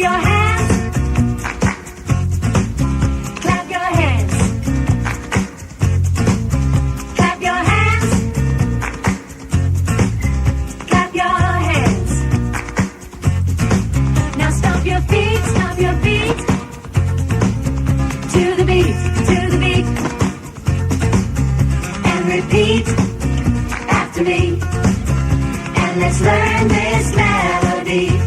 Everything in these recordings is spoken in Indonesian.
your hands. Clap your hands. Clap your hands. Clap your hands. Now stomp your feet, stomp your feet. To the beat, to the beat. And repeat after me. And let's learn this melody.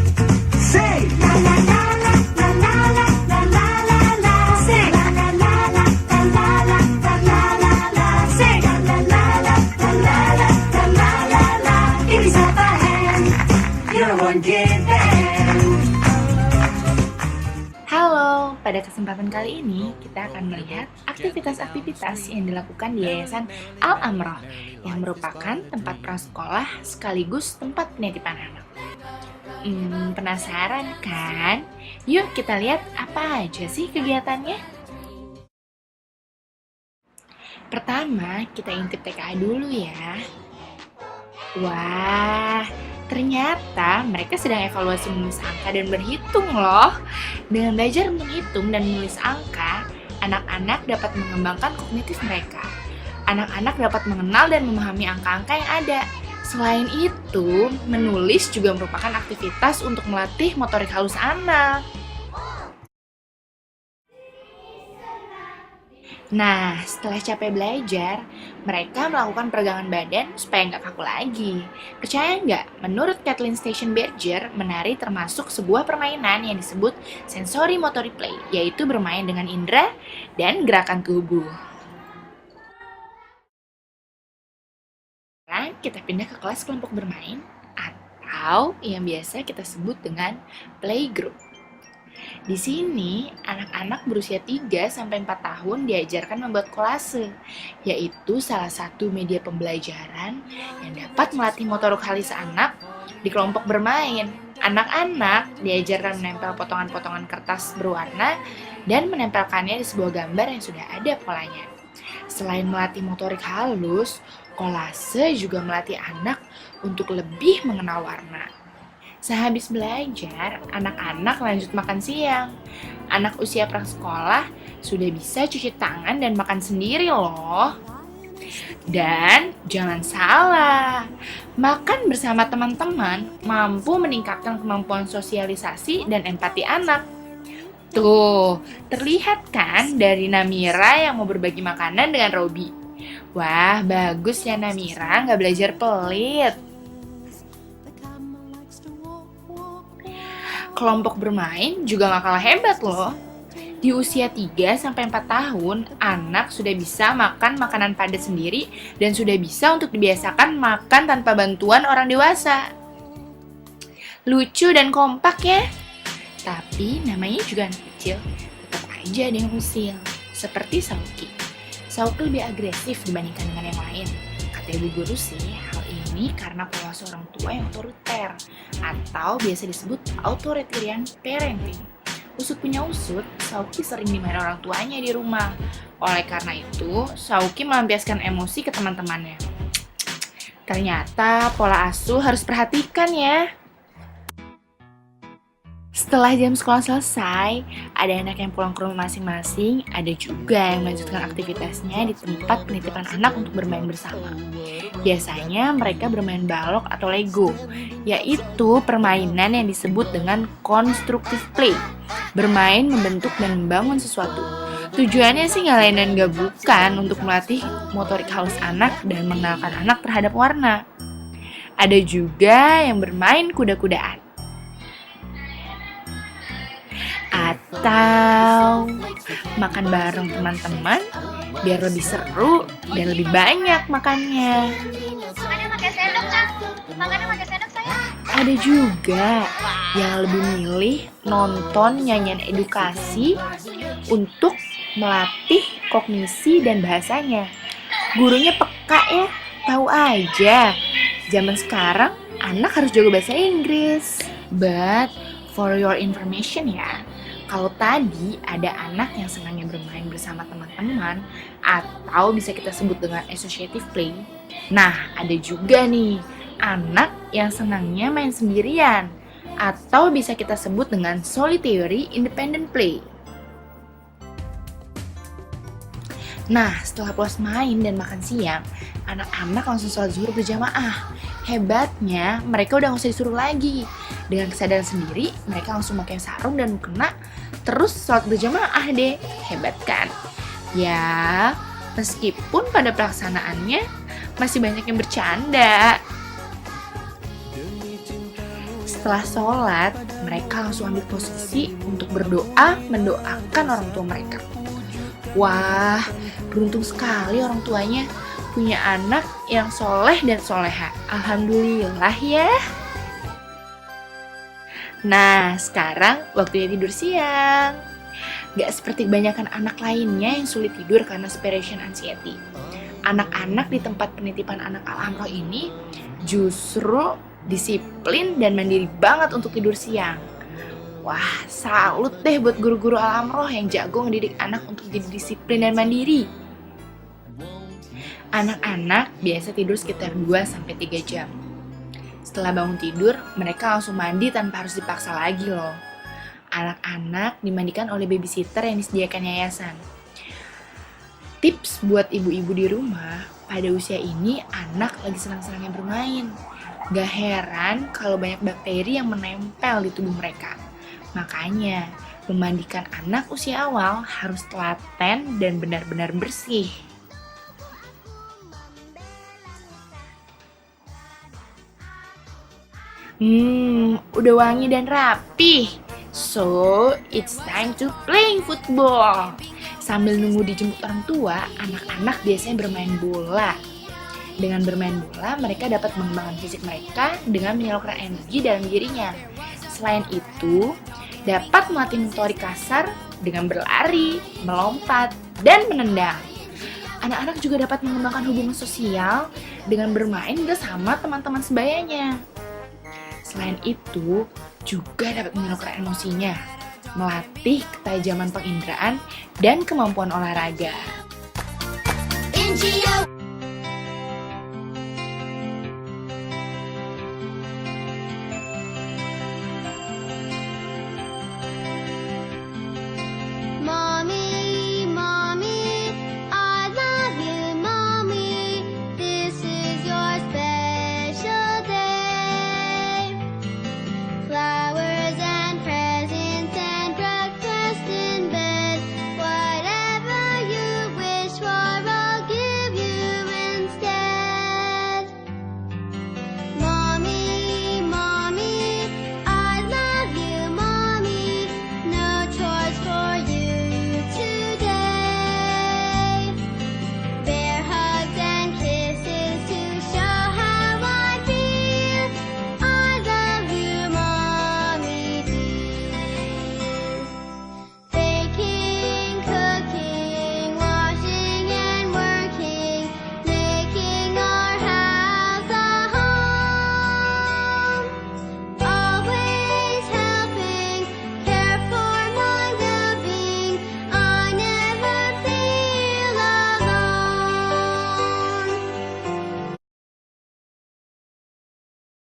Say la la la la la la la la la la la. Say la la la la la la la la la la la. Say la la la la la la la la la la la. Give yourself a hand. You're one kid band. Halo, pada kesempatan kali ini kita akan melihat aktivitas-aktivitas yang dilakukan di Yayasan Al-Amroh yang merupakan tempat prasekolah sekaligus tempat penitipan anak. Penasaran kan? Yuk kita lihat apa aja sih kegiatannya. Pertama, kita intip TKA dulu ya. Wah, ternyata mereka sedang evaluasi menulis angka dan berhitung loh. Dengan belajar menghitung dan menulis angka, anak-anak dapat mengembangkan kognitif mereka. Anak-anak dapat mengenal dan memahami angka-angka yang ada. Selain itu, menulis juga merupakan aktivitas untuk melatih motorik halus anak. Nah, setelah capek belajar, mereka melakukan peregangan badan supaya nggak kaku lagi. Percaya nggak? Menurut Kathleen Station Berger, menari termasuk sebuah permainan yang disebut sensory motory play, yaitu bermain dengan indera dan gerakan tubuh. Sekarang kita pindah ke kelas kelompok bermain atau yang biasa kita sebut dengan playgroup. Di sini, anak-anak berusia 3-4 tahun diajarkan membuat kolase, yaitu salah satu media pembelajaran yang dapat melatih motorik halus anak di kelompok bermain. Anak-anak diajarkan menempel potongan-potongan kertas berwarna dan menempelkannya di sebuah gambar yang sudah ada polanya. Selain melatih motorik halus, kolase juga melatih anak untuk lebih mengenal warna. Sehabis belajar, anak-anak lanjut makan siang. Anak usia prasekolah sudah bisa cuci tangan dan makan sendiri loh. Dan jangan salah, makan bersama teman-teman mampu meningkatkan kemampuan sosialisasi dan empati anak. Tuh, terlihat kan dari Namira yang mau berbagi makanan dengan Robi. Wah, bagus ya Namira, nggak belajar pelit. Kelompok bermain juga gak kalah hebat loh. Di usia 3-4 tahun, anak sudah bisa makan makanan padat sendiri dan sudah bisa untuk dibiasakan makan tanpa bantuan orang dewasa. Lucu dan kompak ya. Tapi namanya juga anak kecil, tetap aja ada yang usil. Seperti Sauki. Sauki lebih agresif dibandingkan dengan yang lain. Kata ibu guru sih, hal ini karena pola seorang tua yang otoriter atau biasa disebut authoritarian parenting. Usut punya usut, Sauki sering dimarahi orang tuanya di rumah. Oleh karena itu, Sauki melampiaskan emosi ke teman-temannya. Ternyata pola asuh harus perhatikan ya. Setelah jam sekolah selesai, ada anak yang pulang ke rumah masing-masing, ada juga yang melanjutkan aktivitasnya di tempat penitipan anak untuk bermain bersama. Biasanya mereka bermain balok atau Lego, yaitu permainan yang disebut dengan constructive play, bermain membentuk dan membangun sesuatu. Tujuannya sih nggak lain dan nggak bukan untuk melatih motorik halus anak dan mengenalkan anak terhadap warna. Ada juga yang bermain kuda-kudaan. Atau makan bareng teman-teman biar lebih seru dan lebih banyak makannya. Makannya pakai sendok, Kak. Makannya pakai sendok, sayang. Ada juga yang lebih milih nonton nyanyian edukasi untuk melatih kognisi dan bahasanya. Gurunya peka ya, tahu aja. Zaman sekarang anak harus jago bahasa Inggris. But for your information ya, kalau tadi ada anak yang senangnya bermain bersama teman-teman atau bisa kita sebut dengan associative play. Nah, ada juga nih anak yang senangnya main sendirian. atau bisa kita sebut dengan solitary independent play. Nah, setelah puas main dan makan siang, anak-anak langsung sholat zuhur berjamaah. Hebatnya, mereka udah gak usah disuruh lagi. Dengan kesadaran sendiri, mereka langsung pakai sarung dan mukena, terus sholat berjamaah deh. Hebat kan? Ya, meskipun pada pelaksanaannya masih banyak yang bercanda. Setelah sholat, mereka langsung ambil posisi untuk berdoa mendoakan orang tua mereka. Wah, beruntung sekali orang tuanya punya anak yang soleh dan soleha. Alhamdulillah ya. Nah, sekarang waktunya tidur siang. Gak seperti kebanyakan anak lainnya yang sulit tidur karena separation anxiety. Anak-anak di tempat penitipan anak Al-Amroh ini justru disiplin dan mandiri banget untuk tidur siang. Wah, salut deh buat guru-guru Al-Amroh yang jago ngedidik anak untuk jadi disiplin dan mandiri. Anak-anak biasa tidur sekitar 2-3 jam. Setelah bangun tidur, mereka langsung mandi tanpa harus dipaksa lagi loh. Anak-anak dimandikan oleh babysitter yang disediakan yayasan. Tips buat ibu-ibu di rumah, pada usia ini anak lagi senang-senangnya bermain. Gak heran kalau banyak bakteri yang menempel di tubuh mereka. Makanya, memandikan anak usia awal harus telaten dan benar-benar bersih. Udah wangi dan rapih. So, it's time to playing football. Sambil nunggu dijemput orang tua, anak-anak biasanya bermain bola. Dengan bermain bola, mereka dapat mengembangkan fisik mereka dengan menyalurkan energi dalam dirinya. Selain itu, dapat melatih motorik kasar dengan berlari, melompat, dan menendang. Anak-anak juga dapat mengembangkan hubungan sosial dengan bermain bersama teman-teman sebayanya. Selain itu, juga dapat menyalurkan emosinya, melatih ketajaman penginderaan dan kemampuan olahraga. NGO